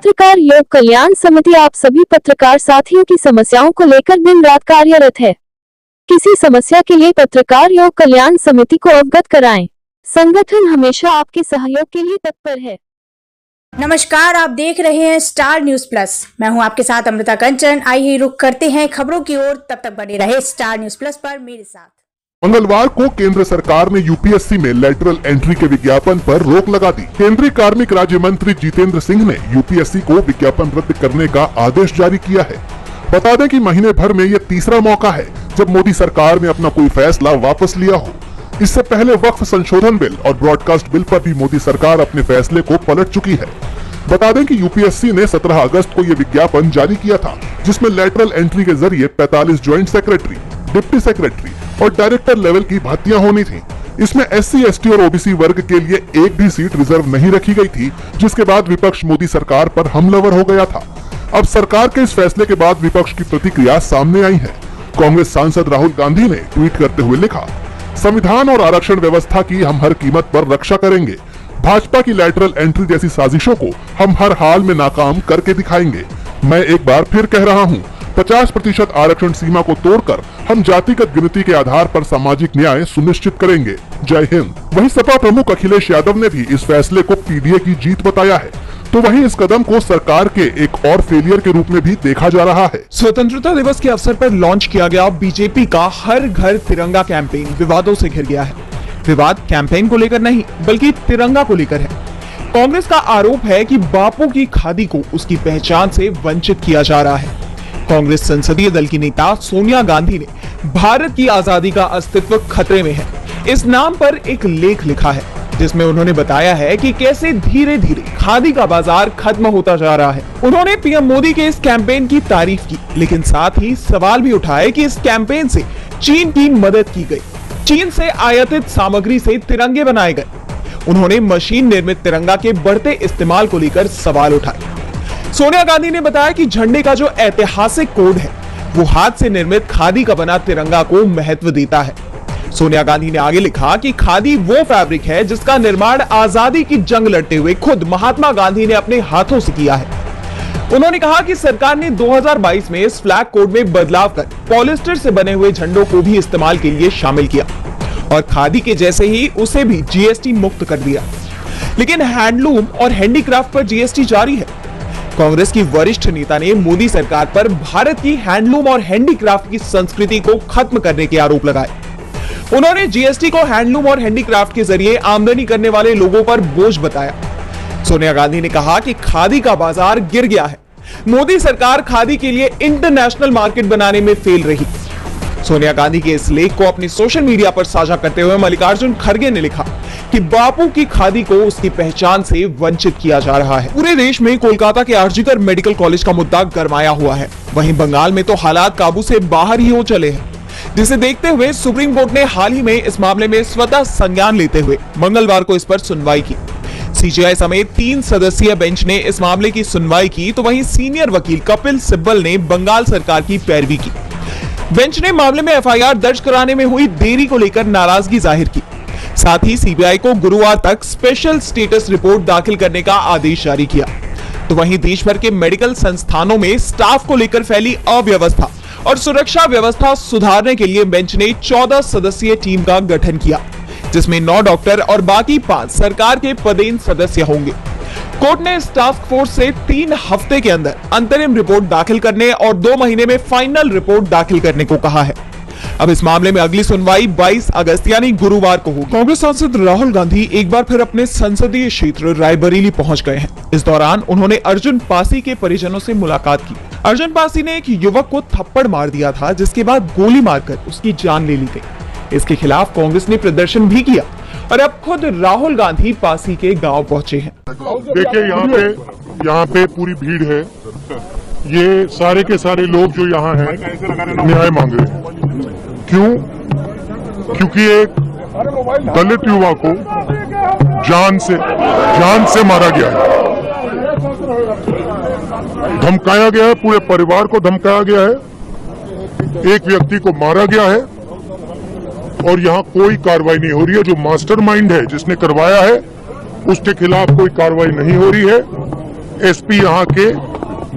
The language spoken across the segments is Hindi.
पत्रकार योग कल्याण समिति आप सभी पत्रकार साथियों की समस्याओं को लेकर दिन रात कार्यरत है। किसी समस्या के लिए पत्रकार योग कल्याण समिति को अवगत कराएं। संगठन हमेशा आपके सहयोग के लिए तत्पर है। नमस्कार, आप देख रहे हैं स्टार न्यूज प्लस। मैं हूं आपके साथ अमृता कंचन। आइए रुक करते हैं खबरों की ओर। तब तक बने रहे स्टार न्यूज प्लस पर मेरे साथ। मंगलवार को केंद्र सरकार ने यूपीएससी में लेटरल एंट्री के विज्ञापन पर रोक लगा दी। केंद्रीय कार्मिक राज्य मंत्री जितेंद्र सिंह ने यूपीएससी को विज्ञापन रद्द करने का आदेश जारी किया है। बता दें कि महीने भर में यह तीसरा मौका है जब मोदी सरकार ने अपना कोई फैसला वापस लिया हो। इससे पहले वक्फ संशोधन बिल और ब्रॉडकास्ट बिल पर भी मोदी सरकार अपने फैसले को पलट चुकी है। बता दें कि यूपीएससी ने 17 अगस्त को यह विज्ञापन जारी किया था, जिसमें लेटरल एंट्री के जरिए 45 ज्वाइंट सेक्रेटरी, डिप्टी सेक्रेटरी और डायरेक्टर लेवल की भर्तियां होनी थी। इसमें एससी, एसटी और ओबीसी वर्ग के लिए एक भी सीट रिजर्व नहीं रखी गई थी, जिसके बाद विपक्ष मोदी सरकार पर हमलावर हो गया था। अब सरकार के इस फैसले के बाद विपक्ष की प्रतिक्रिया सामने आई है। कांग्रेस सांसद राहुल गांधी ने ट्वीट करते हुए लिखा, संविधान और आरक्षण व्यवस्था की हम हर कीमत पर रक्षा करेंगे। भाजपा की लेटरल एंट्री जैसी साजिशों को हम हर हाल में नाकाम करके दिखाएंगे। मैं एक बार फिर कह रहा हूं, 50% आरक्षण सीमा को तोड़कर हम जातिगत गिनती के आधार पर सामाजिक न्याय सुनिश्चित करेंगे। जय हिंद। वहीं सपा प्रमुख अखिलेश यादव ने भी इस फैसले को पीडीए की जीत बताया है, तो वहीं इस कदम को सरकार के एक और फेलियर के रूप में भी देखा जा रहा है। स्वतंत्रता दिवस के अवसर पर लॉन्च किया गया बीजेपी का हर घर तिरंगा कैंपेन विवादों से घिर गया है। विवाद कैंपेन को लेकर नहीं, बल्कि तिरंगा को लेकर है। कांग्रेस का आरोप है कि बापू की खादी को उसकी पहचान से वंचित किया जा रहा है। कांग्रेस संसदीय दल की नेता सोनिया गांधी ने भारत की आजादी का अस्तित्व खतरे में है इस नाम पर एक लेख लिखा है, जिसमें उन्होंने बताया है कि कैसे धीरे धीरे खादी का बाजार खत्म होता जा रहा है। उन्होंने पीएम मोदी के इस कैंपेन की तारीफ की, लेकिन साथ ही सवाल भी उठाए कि इस कैंपेन से चीन की मदद की गई। चीन से आयातित सामग्री से तिरंगे बनाए गए। उन्होंने मशीन निर्मित तिरंगा के बढ़ते इस्तेमाल को लेकर सवाल उठाए। सोनिया गांधी ने बताया कि झंडे का जो ऐतिहासिक कोड है, वो हाथ से निर्मित खादी का बना तिरंगा को महत्व देता है। सोनिया गांधी ने आगे लिखा कि खादी वो फैब्रिक है जिसका निर्माण आजादी की जंग लड़ते हुए खुद महात्मा गांधी ने अपने हाथों से किया है। उन्होंने कहा कि सरकार ने 2022 में इस फ्लैग कोड में बदलाव कर पॉलिस्टर से बने हुए झंडों को भी इस्तेमाल के लिए शामिल किया और खादी के जैसे ही उसे भी जीएसटी मुक्त कर दिया। लेकिन हैंडलूम और हैंडीक्राफ्ट पर जीएसटी जारी है। कांग्रेस की वरिष्ठ नेता ने मोदी सरकार पर भारत की हैंडलूम और हैंडीक्राफ्ट की संस्कृति को खत्म करने के आरोप लगाए। उन्होंने जीएसटी को हैंडलूम और हैंडीक्राफ्ट के जरिए आमदनी करने वाले लोगों पर बोझ बताया। सोनिया गांधी ने कहा कि खादी का बाजार गिर गया है। मोदी सरकार खादी के लिए इंटरनेशनल मार्केट बनाने में फेल रही। सोनिया गांधी के इस लेख को अपनी सोशल मीडिया पर साझा करते हुए मल्लिकार्जुन खड़गे ने लिखा कि बापू की खादी को उसकी पहचान से वंचित किया जा रहा है। पूरे देश में कोलकाता के आरजीकर मेडिकल कॉलेज का मुद्दा गरमाया हुआ है। वहीं बंगाल में तो हालात काबू से बाहर ही हो चले हैं, जिसे देखते हुए सुप्रीम कोर्ट ने हाल ही में इस मामले में स्वतः संज्ञान लेते हुए मंगलवार को इस पर सुनवाई की। सीजेआई समेत 3 सदस्यीय बेंच ने इस मामले की सुनवाई की, तो वहीं सीनियर वकील कपिल सिब्बल ने बंगाल सरकार की पैरवी की। बेंच ने मामले में एफआईआर दर्ज कराने में हुई देरी को लेकर नाराजगी जाहिर की। साथ ही सीबीआई को गुरुवार तक स्पेशल स्टेटस रिपोर्ट दाखिल करने का आदेश जारी किया। तो वहीं देश भर के मेडिकल संस्थानों में स्टाफ को लेकर फैली अव्यवस्था और सुरक्षा व्यवस्था सुधारने के लिए बेंच ने 14 सदस्यीय टीम का गठन किया, जिसमें 9 डॉक्टर और बाकी 5 सरकार के पदेन सदस्य होंगे। कोर्ट ने इस टास्क फोर्स से 3 हफ्ते के अंदर अंतरिम रिपोर्ट दाखिल करने और 2 महीने में फाइनल रिपोर्ट दाखिल करने को कहा है। अब इस मामले में अगली सुनवाई 22 अगस्त यानी गुरुवार को होगी। कांग्रेस सांसद राहुल गांधी एक बार फिर अपने संसदीय क्षेत्र रायबरेली पहुंच गए हैं। इस दौरान उन्होंने अर्जुन पासी के परिजनों से मुलाकात की। अर्जुन पासी ने एक युवक को थप्पड़ मार दिया था, जिसके बाद गोली मारकर उसकी जान ले ली गई। इसके खिलाफ कांग्रेस ने प्रदर्शन भी किया और अब खुद राहुल गांधी पासी के गांव पहुंचे हैं। देखिए यहाँ पे पूरी भीड़ है। ये सारे के सारे लोग जो यहाँ हैं न्याय मांग रहे हैं। क्यों? क्योंकि एक दलित युवा को जान से मारा गया है, धमकाया गया है, पूरे परिवार को धमकाया गया है, एक व्यक्ति को मारा गया है और यहाँ कोई कार्रवाई नहीं हो रही है। जो मास्टरमाइंड है, जिसने करवाया है, उसके खिलाफ कोई कार्रवाई नहीं हो रही है। एसपी यहाँ के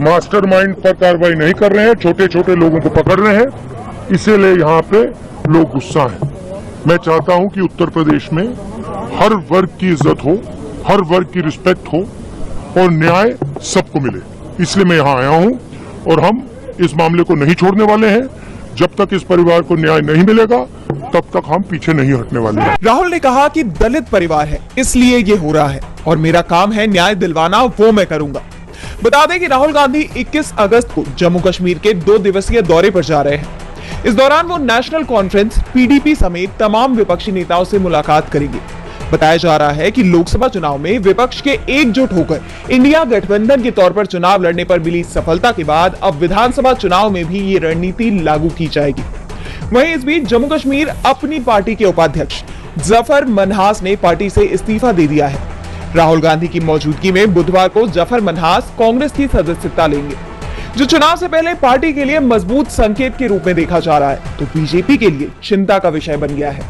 मास्टरमाइंड पर कार्रवाई नहीं कर रहे हैं, छोटे छोटे लोगों को पकड़ रहे हैं, इसीलिए यहाँ पे लोग गुस्सा हैं। मैं चाहता हूँ कि उत्तर प्रदेश में हर वर्ग की इज्जत हो, हर वर्ग की रिस्पेक्ट हो और न्याय सबको मिले, इसलिए मैं यहाँ आया हूँ और हम इस मामले को नहीं छोड़ने वाले हैं। जब तक इस परिवार को न्याय नहीं मिलेगा तब तक हम पीछे नहीं हटने वाले हैं। राहुल ने कहा कि दलित परिवार है इसलिए ये हो रहा है और मेरा काम है न्याय दिलवाना, वो मैं करूंगा। बता दें कि राहुल गांधी 21 अगस्त को जम्मू कश्मीर के 2 दिवसीय दौरे पर जा रहे हैं। इस दौरान वो नेशनल कॉन्फ्रेंस, पीडीपी समेत तमाम विपक्षी नेताओं से मुलाकात करेंगे। बताया जा रहा है कि लोकसभा चुनाव में विपक्ष के एकजुट होकर इंडिया गठबंधन के तौर पर चुनाव लड़ने पर मिली सफलता के बाद अब विधानसभा चुनाव में भी ये रणनीति लागू की जाएगी। वहीं इस बीच जम्मू कश्मीर अपनी पार्टी के उपाध्यक्ष जफर मनहास ने पार्टी से इस्तीफा दे दिया है। राहुल गांधी की मौजूदगी में बुधवार को जफर मनहास कांग्रेस की सदस्यता लेंगे, जो चुनाव से पहले पार्टी के लिए मजबूत संकेत के रूप में देखा जा रहा है, तो बीजेपी के लिए चिंता का विषय बन गया है।